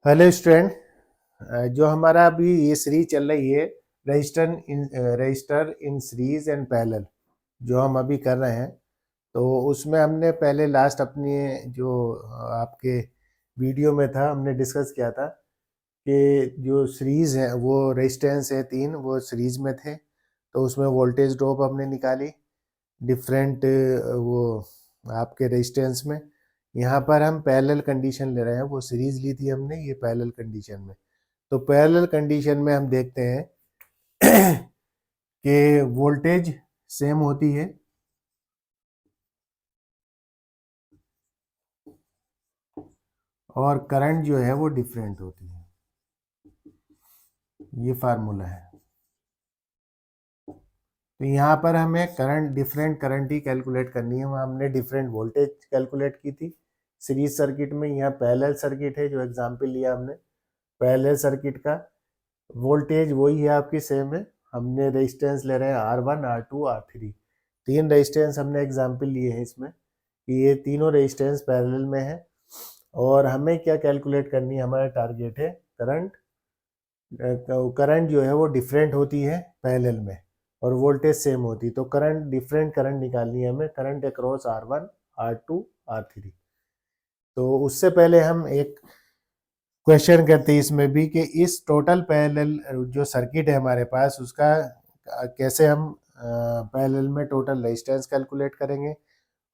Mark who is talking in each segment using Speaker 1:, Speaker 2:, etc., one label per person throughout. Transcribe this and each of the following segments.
Speaker 1: Hello student. जो हमारा अभी ये सीरीज चल रही है register in series and parallel, जो हम अभी कर रहे हैं। तो उसमें हमने पहले लास्ट अपनी जो आपके वीडियो में था, हमने डिस्कस किया था कि जो सीरीज है वो रेजिस्टेंस है 3, वो सीरीज में थे। तो उसमें वोल्टेज ड्रॉप हमने निकाली डिफरेंट वो आपके रेजिस्टेंस में। यहाँ पर हम पैरेलल कंडीशन ले रहे हैं, वो सीरीज ली थी हमने ये पैरेलल कंडीशन में। तो पैरेलल कंडीशन में हम देखते हैं कि वोल्टेज सेम होती है और करंट जो है वो डिफरेंट होती है। ये फार्मूला है। तो यहाँ पर हमें करंट डिफरेंट करंट ही कैलकुलेट करनी है। वहाँ हमने डिफरेंट वोल्टेज कैलकुलेट की थी सीरीज सर्किट में। यहाँ पैरेलल सर्किट है, जो एग्जाम्पल लिया हमने पैरेलल सर्किट का, वोल्टेज वही है आपकी सेम है। हमने रेजिस्टेंस ले रहे हैं R1 R2 R3, 3 रेजिस्टेंस हमने एग्जाम्पल लिए हैं इसमें कि ये तीनों रेजिस्टेंस पैरेलल में है। और हमें क्या कैलकुलेट करनी है, हमारा टारगेट है करंट। करंट जो है वो डिफरेंट होती है पैरेलल में और वोल्टेज सेम होती है। तो करंट डिफरेंट करंट निकालनी है हमें, current across R1 R2 R3। तो उससे पहले हम एक क्वेश्चन करते हैं इसमें भी कि इस टोटल पैरेलल जो सर्किट है हमारे पास, उसका कैसे हम पैरेलल में टोटल रेजिस्टेंस कैलकुलेट करेंगे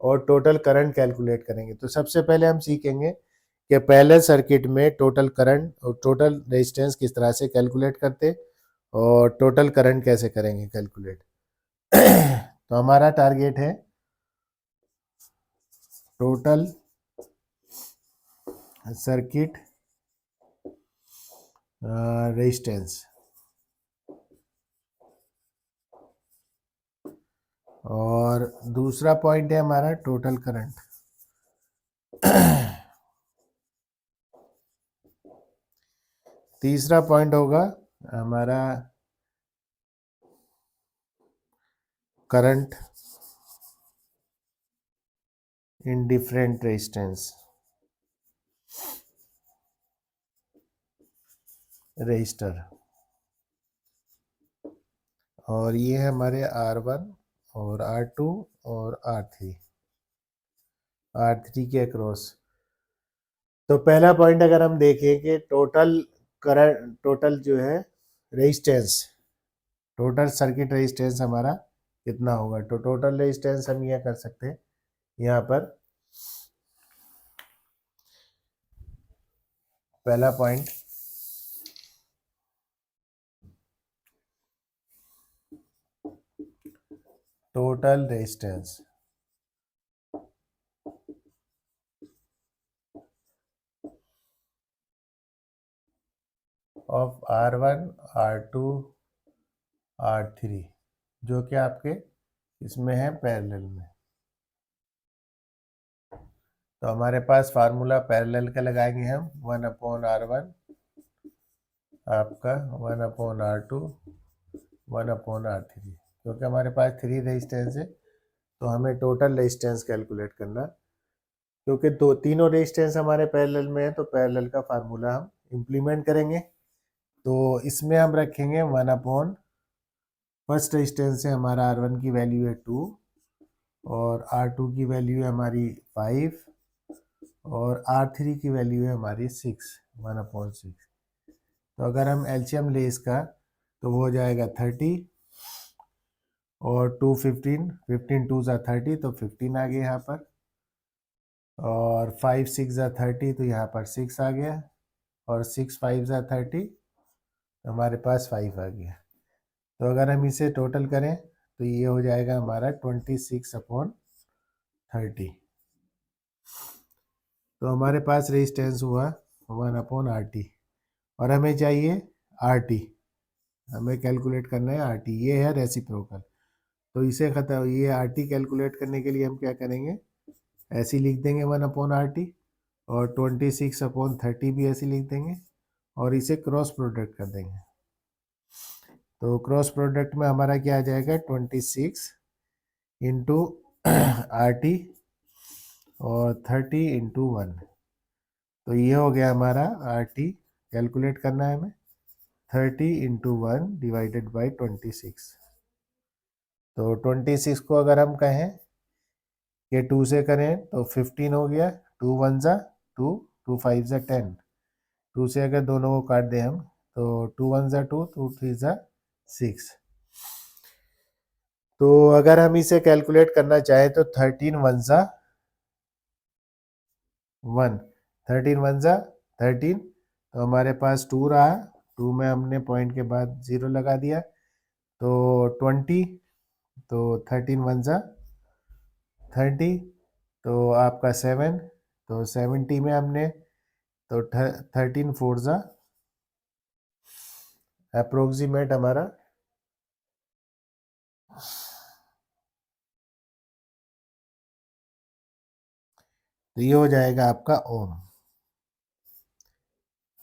Speaker 1: और टोटल करंट कैलकुलेट करेंगे। तो सबसे पहले हम सीखेंगे कि पैरेलल सर्किट में टोटल करंट और टोटल रेजिस्टेंस किस तरह से कैलकुलेट करते और टोटल करंट कैसे करेंगे कैलकुलेट। तो हमारा टारगेट है टोटल सर्किट रेजिस्टेंस और दूसरा पॉइंट है हमारा टोटल करंट। तीसरा पॉइंट होगा हमारा current in different resistance register. और ये है हमारे R1 और R2 और R3 के अक्रॉस। तो पहला पॉइंट अगर हम देखें कि टोटल करंट, टोटल जो है रेजिस्टेंस, टोटल सर्किट रेजिस्टेंस हमारा कितना होगा। तो टोटल रेजिस्टेंस हम यह कर सकते हैं यहाँ पर। पहला point, total resistance of R1 R2 R3, जो कि आपके इसमें है पैरेलल में। तो हमारे पास फार्मूला पैरेलल का लगाएंगे हम 1/R1 आपका 1/R2 1/R3, क्योंकि हमारे पास 3 रेजिस्टेंस है। तो हमें टोटल रेजिस्टेंस कैलकुलेट करना, क्योंकि तीनों रेजिस्टेंस हमारे पैरेलल में है। तो पैरेलल का फार्मूला हम इम्प्लीमेंट करेंगे। तो इसमें हम रखेंगे 1/, फर्स्ट रेजिस्टेंस से हमारा R1 की वैल्यू है 2 और R2 की वैल्यू है हमारी 5 और R3 की वैल्यू है हमारी 6, 1/6। तो अगर हम एलसीएम ले इसका तो वो हो जाएगा 30 और 2 15, 15 2 ज़ा 30, तो 15 आ गया यहाँ पर। और 5 6 ज़ा 30, तो यहाँ पर 6 आ गया। और 6 5 ज़ा 30, तो हमारे पास 5 आ गया। तो अगर हम इसे टोटल करें तो ये हो जाएगा हमारा 26/30। तो हमारे पास रेजिस्टेंस हुआ 1/RT और हमें चाहिए RT। हमें कैलकुलेट करना है RT, ये है रेसिप्रोकल। तो इसे खत्म, ये RT कैलकुलेट करने के लिए हम क्या करेंगे, ऐसे लिख देंगे 1/RT और 26/30 भी ऐसे लिख देंगे और इसे क्रॉस प्रोडक्ट कर देंगे। तो क्रॉस प्रोडक्ट में हमारा क्या आ जाएगा, 26 इंटू RT और 30 इंटू 1। तो ये हो गया हमारा RT, कैलकुलेट करना है हमें 30 × 1 डिवाइडेड बाई 26। तो 26 को अगर हम कहें कि 2 से करें तो 15 हो गया, 2 1 ज़ा 2, 2 5 ज़ा 10, 2 से अगर दोनों को काट दें हम तो 2 1 ज़ा 2, 2 3 ज़ा 6। तो अगर हम इसे कैलकुलेट करना चाहें तो 13 1 ज़ा 1, 13 1 ज़ा 13, तो हमारे पास 2 रहा, 2 में हमने पॉइंट के बाद 0 लगा दिया, तो 20, तो 13 1 ज़ा 30, तो आपका 7, तो 70 में हमने तो 13 4 ज़ा अप्रोक्सीमेट हमारा तो ये हो जाएगा आपका ओम,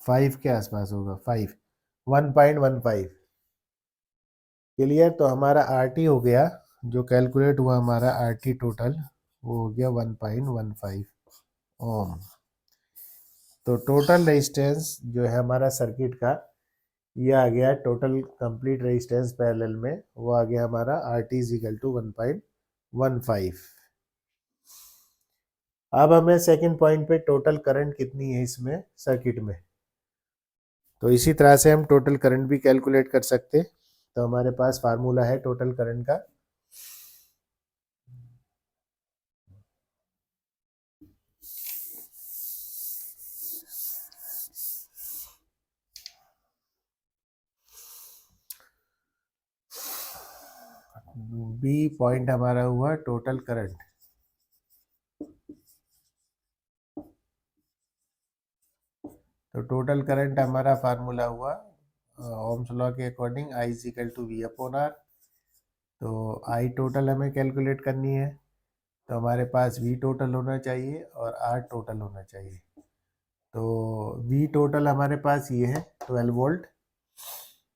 Speaker 1: 5 के आसपास होगा, 5 1.15। क्लियर। तो हमारा RT हो गया, जो कैलकुलेट हुआ हमारा RT टोटल, वो हो गया 1.15 ओम। तो टोटल रेजिस्टेंस जो है हमारा सर्किट का, ये आ गया टोटल कंप्लीट रेजिस्टेंस पैरेलल में, वो आ गया हमारा RT = 1.15। अब हमें सेकंड पॉइंट पे टोटल करंट कितनी है इसमें सर्किट में, तो इसी तरह से हम टोटल करंट भी कैलकुलेट कर सकते। तो हमारे पास फार्मूला है टोटल करंट का, बी पॉइंट हमारा हुआ टोटल करंट। तो टोटल करंट हमारा फार्मूला हुआ ओम्स लॉ के अकॉर्डिंग I = V/R। तो I टोटल हमें कैलकुलेट करनी है, तो हमारे पास V टोटल होना चाहिए और R टोटल होना चाहिए। तो V टोटल हमारे पास ये है 12 वोल्ट,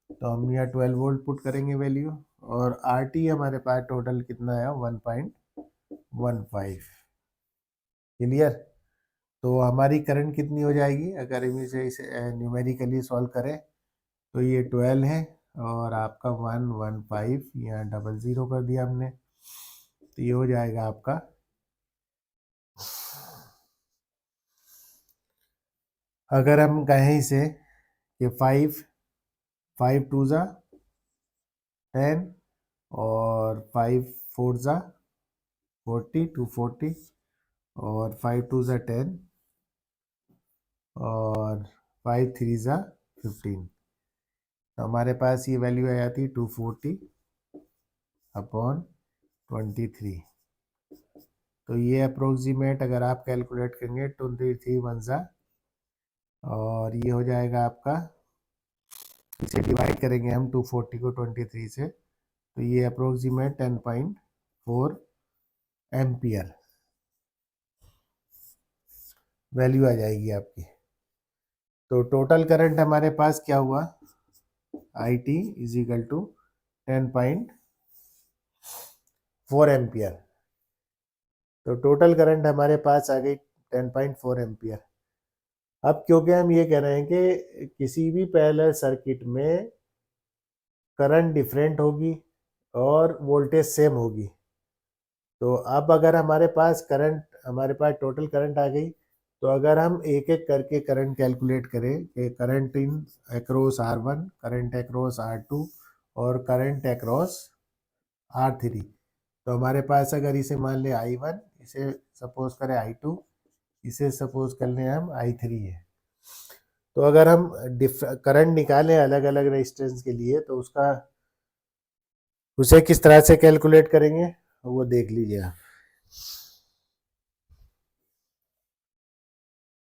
Speaker 1: तो हम यहाँ 12 वोल्ट पुट करेंगे वैल्यू, और RT हमारे पास टोटल कितना है 1.15। क्लियर। तो हमारी करंट कितनी हो जाएगी अगर हम इसे न्यूमेरिकली सॉल्व करें, तो ये 12 है और आपका 115 यहाँ 00 कर दिया हमने, तो ये हो जाएगा आपका अगर हम कहें इसे कि 5 2 ज़ा 10 और 5 4 ज़ा 40, 240, और 5 2 ज़ा 10 और 5 3 ज़ा 15, तो हमारे पास ये वैल्यू आ जाती 240/23। तो ये अप्रोक्सीमेट अगर आप कैलकुलेट करेंगे 23 1 ज़ा, और ये हो जाएगा आपका, इसे डिवाइड करेंगे हम 240 को 23 से, तो ये अप्रोक्सीमेट 10.4 एम्पियर वैल्यू आ जाएगी आपकी। तो टोटल करंट हमारे पास क्या हुआ IT = 10.4 एम्पियर। तो टोटल करंट हमारे पास आ गई 10.4 एम्पियर। अब क्योंकि हम ये कह रहे हैं कि किसी भी पैरेलल सर्किट में करंट डिफरेंट होगी और वोल्टेज सेम होगी, तो अब अगर हमारे पास टोटल करंट आ गई, तो अगर हम एक एक करके करंट कैलकुलेट करें कि current in across R1, current across R2 और करंट अक्रॉस R3, तो हमारे पास अगर इसे मान ले I1, इसे सपोज करें I2, इसे सपोज कर लें हम I3 है। तो अगर हम करंट निकालें अलग अलग रेजिस्टेंस के लिए, तो उसे किस तरह से कैलकुलेट करेंगे वो देख लीजिए आप।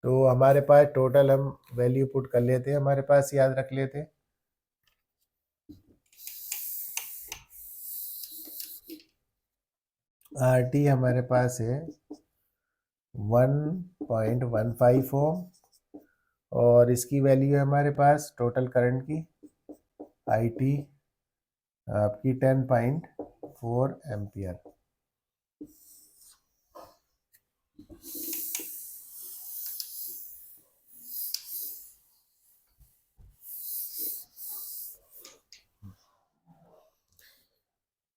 Speaker 1: तो हमारे पास टोटल हम वैल्यू पुट कर लेते हैं, हमारे पास याद रख लेते हैं। RT हमारे पास है 1.15 ओम, और इसकी वैल्यू है हमारे पास टोटल करंट की IT आपकी 10.4 एम्पियर।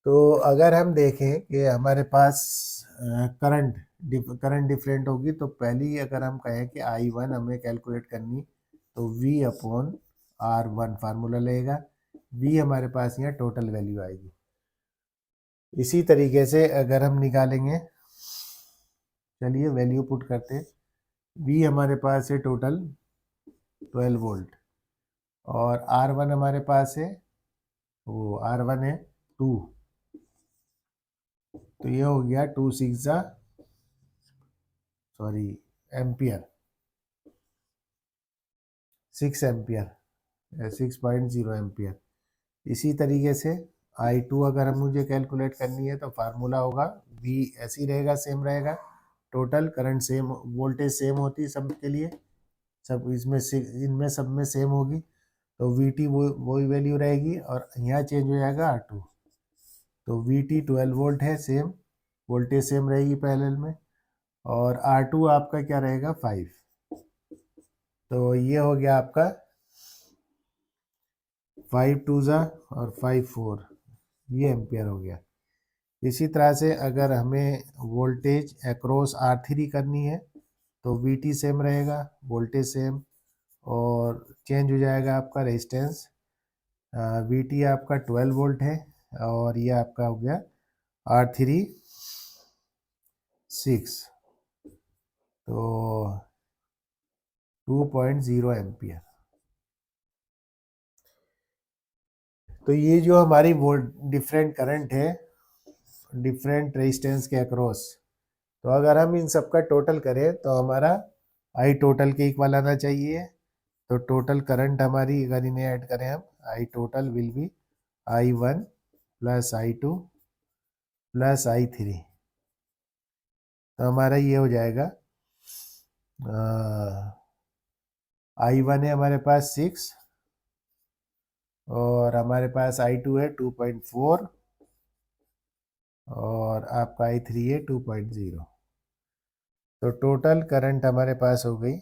Speaker 1: तो अगर हम देखें कि हमारे पास करंट डिफरेंट होगी, तो पहली अगर हम कहें कि I1 हमें कैलकुलेट करनी, तो V अपॉन R1 फार्मूला लगेगा। V हमारे पास यहाँ टोटल वैल्यू आएगी। इसी तरीके से अगर हम निकालेंगे, चलिए वैल्यू पुट करते हैं। V हमारे पास है टोटल 12 वोल्ट और R1 हमारे पास है, वो R1 है 2, तो ये हो गया 2 6 सॉरी एम्पियर, 6 एम्पियर, 6.0 एम्पियर। इसी तरीके से I2 अगर हम मुझे कैलकुलेट करनी है, तो फार्मूला होगा V ऐसे ही रहेगा, सेम रहेगा, total current same, voltage same होती है सब के लिए, सब इसमें से इनमें सब में सेम होगी, तो VT वही वैल्यू रहेगी और यहाँ चेंज हो जाएगा R2। तो VT 12 वोल्ट है, सेम वोल्टेज सेम रहेगी पैरेलल में, और R2 आपका क्या रहेगा 5। तो ये हो गया आपका 5 2 और 5 4, ये एम्पियर हो गया। इसी तरह से अगर हमें वोल्टेज अक्रॉस R3 करनी है, तो VT सेम रहेगा, वोल्टेज सेम, और चेंज हो जाएगा आपका रेजिस्टेंस। VT आपका 12 वोल्ट है और ये आपका हो गया R3 6, तो 2.0 एम्पियर। तो ये जो हमारी वोल्ट डिफरेंट करंट है डिफरेंट रेजिस्टेंस के अक्रॉस, तो अगर हम इन सब का टोटल करें तो हमारा आई टोटल के इक्वल आना चाहिए। तो टोटल करंट हमारी अगर इन्हें ऐड करें हम, I total will be I1 plus I2 plus I3, तो हमारा ये हो जाएगा I1 है हमारे पास 6 और हमारे पास I2 है 2.4 और आपका I3 है 2.0। तो टोटल करंट हमारे पास हो गई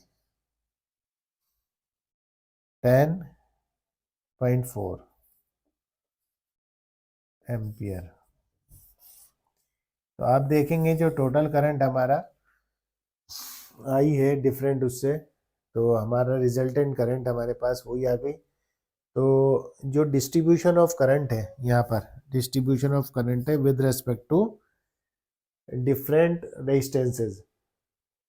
Speaker 1: 10.4 एम्पियर। तो आप देखेंगे जो टोटल करंट हमारा आई है डिफरेंट उससे, तो हमारा रिजल्टेंट करंट हमारे पास वही आ गई। तो जो डिस्ट्रीब्यूशन ऑफ करंट है, यहाँ पर डिस्ट्रीब्यूशन ऑफ करंट है with respect to different resistances.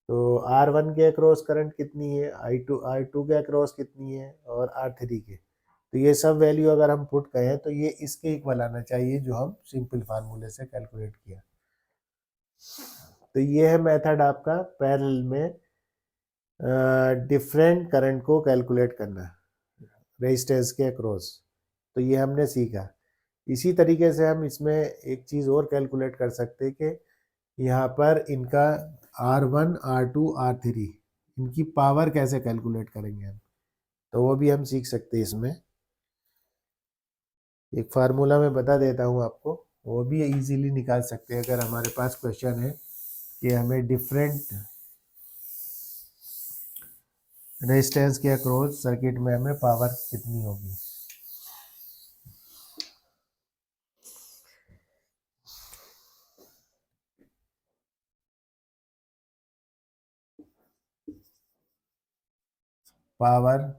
Speaker 1: तो R1 के अक्रॉस करंट कितनी है, R2 के अक्रॉस कितनी है, और R3 के, तो ये सब वैल्यू अगर हम पुट करें तो ये इसके इक्वल आना चाहिए जो हम सिंपल फार्मूले से कैलकुलेट किया। तो ये है मेथड आपका पैरेलल में डिफरेंट करंट को कैलकुलेट करना रेजिस्टेंस के अक्रॉस। तो ये हमने सीखा। इसी तरीके से हम इसमें एक चीज़ और कैलकुलेट कर सकते हैं कि यहाँ पर इनका R1 R2 R3 इनकी पावर कैसे कैलकुलेट करेंगे हम, तो वो भी हम सीख सकते हैं इसमें। एक फार्मूला मैं बता देता हूँ आपको, वो भी इजीली निकाल सकते हैं अगर हमारे पास क्वेश्चन है कि हमें डिफरेंट रेजिस्टेंस के अक्रॉस सर्किट में हमें पावर कितनी होगी। पावर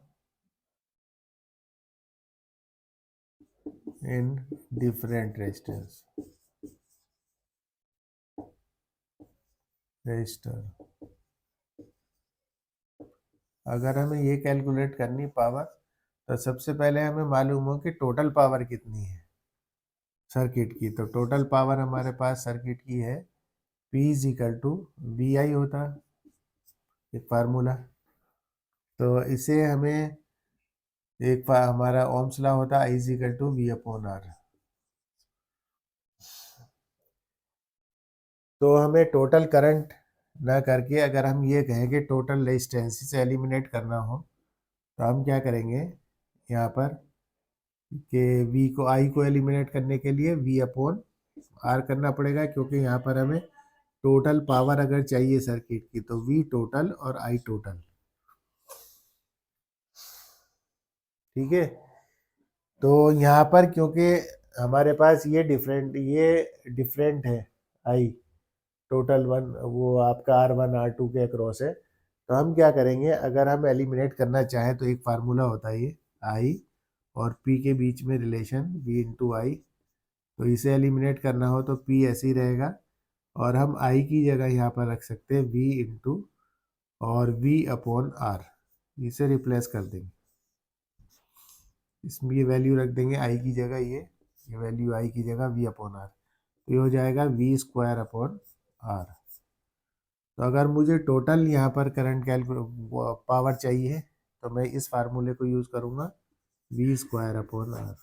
Speaker 1: इन डिफरेंट रजिस्टर, अगर हमें ये कैलकुलेट करनी पावर, तो सबसे पहले हमें मालूम हो कि टोटल पावर कितनी है सर्किट की। तो टोटल पावर हमारे पास सर्किट की है P is equal to VI होता एक फार्मूला। तो इसे हमें एक हमारा ओम्स लॉ होता I is equal to V upon R। तो हमें टोटल करंट ना करके अगर हम ये कहें कि टोटल रेजिस्टेंस से एलिमिनेट करना हो, तो हम क्या करेंगे यहाँ पर कि V को I को एलिमिनेट करने के लिए V अपॉन R करना पड़ेगा, क्योंकि यहाँ पर हमें टोटल पावर अगर चाहिए सर्किट की तो V टोटल और I टोटल। ठीक है, तो यहाँ पर क्योंकि हमारे पास ये डिफरेंट है आई, टोटल वन वो आपका R1 R2 के अक्रॉस है। तो हम क्या करेंगे, अगर हम एलिमिनेट करना चाहें तो एक फार्मूला होता है ये आई और पी के बीच में रिलेशन V इंटू आई। तो इसे एलिमिनेट करना हो तो P ऐसे ही रहेगा और हम आई की जगह यहाँ पर रख सकते हैं V इंटू और V अपॉन R, इसे रिप्लेस कर देंगे। इसमें ये वैल्यू रख देंगे आई की जगह, ये वैल्यू आई की जगह V अपॉन R, तो ये हो जाएगा V स्क्वायर अपॉन R। तो अगर मुझे टोटल यहाँ पर करंट पावर चाहिए तो मैं इस फार्मूले को यूज़ करूँगा V स्क्वायर अपॉन R।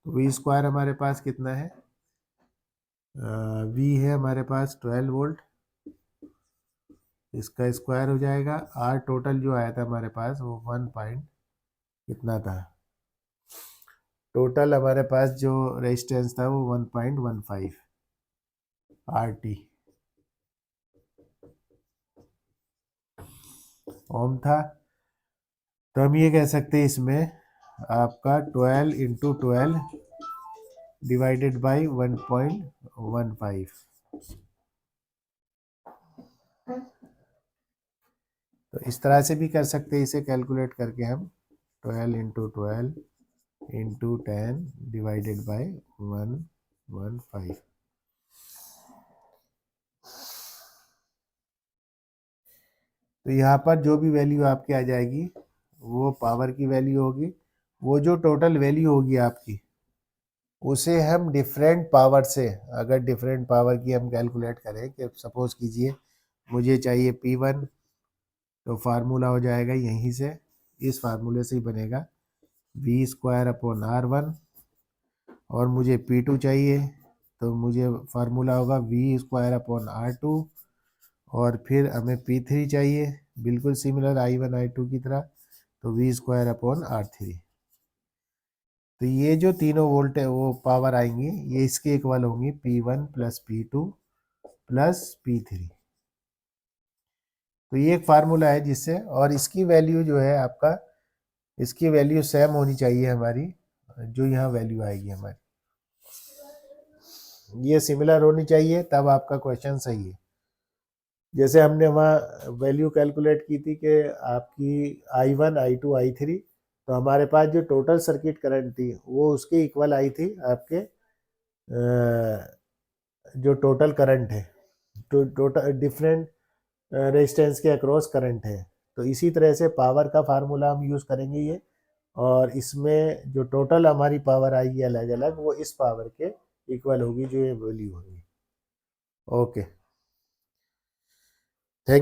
Speaker 1: तो V स्क्वायर हमारे पास कितना है, V है हमारे पास 12 वोल्ट, इसका स्क्वायर हो जाएगा। R टोटल जो आया था हमारे पास वो 1 पॉइंट कितना था, टोटल हमारे पास जो रेजिस्टेंस था वो 1.15 RT ओम था। तो हम ये कह सकते हैं इसमें आपका 12 इंटू 12 डिवाइडेड बाई 1.15, तो इस तरह से भी कर सकते हैं, इसे कैलकुलेट करके हम 12 इंटू 12 इंटू 10 डिवाइडेड बाई 115। तो यहाँ पर जो भी वैल्यू आपकी आ जाएगी वो पावर की वैल्यू होगी। वो जो टोटल वैल्यू होगी आपकी उसे हम डिफरेंट पावर से, अगर डिफरेंट पावर की हम कैलकुलेट करें कि सपोज कीजिए मुझे चाहिए P1, तो फार्मूला हो जाएगा यहीं से, इस फार्मूले से ही बनेगा V स्क्वायर अपॉन R1, और मुझे P2 चाहिए तो मुझे फार्मूला होगा V स्क्वायर अपॉन R2, और फिर हमें P3 चाहिए बिल्कुल सिमिलर I1 I2 की तरह, तो V स्क्वायर अपॉन R3। तो ये जो तीनों वोल्ट है वो पावर आएंगी ये इसके इक्वल होंगी P1 plus P2 plus P3। तो ये एक फार्मूला है जिससे, और इसकी वैल्यू जो है आपका, इसकी वैल्यू सेम होनी चाहिए हमारी, जो यहाँ वैल्यू आएगी हमारी ये सिमिलर होनी चाहिए, तब आपका क्वेश्चन सही है। जैसे हमने वहाँ वैल्यू कैलकुलेट की थी कि आपकी I1 I2 I3, तो हमारे पास जो टोटल सर्किट करंट थी वो उसके इक्वल आई थी आपके जो टोटल करंट है, टोटल डिफरेंट रेजिस्टेंस के अक्रॉस करंट है। तो इसी तरह से पावर का फार्मूला हम यूज़ करेंगे ये, और इसमें जो टोटल हमारी पावर आएगी अलग अलग वो इस पावर के इक्वल होगी जो ये वैल्यू होगी। ओके।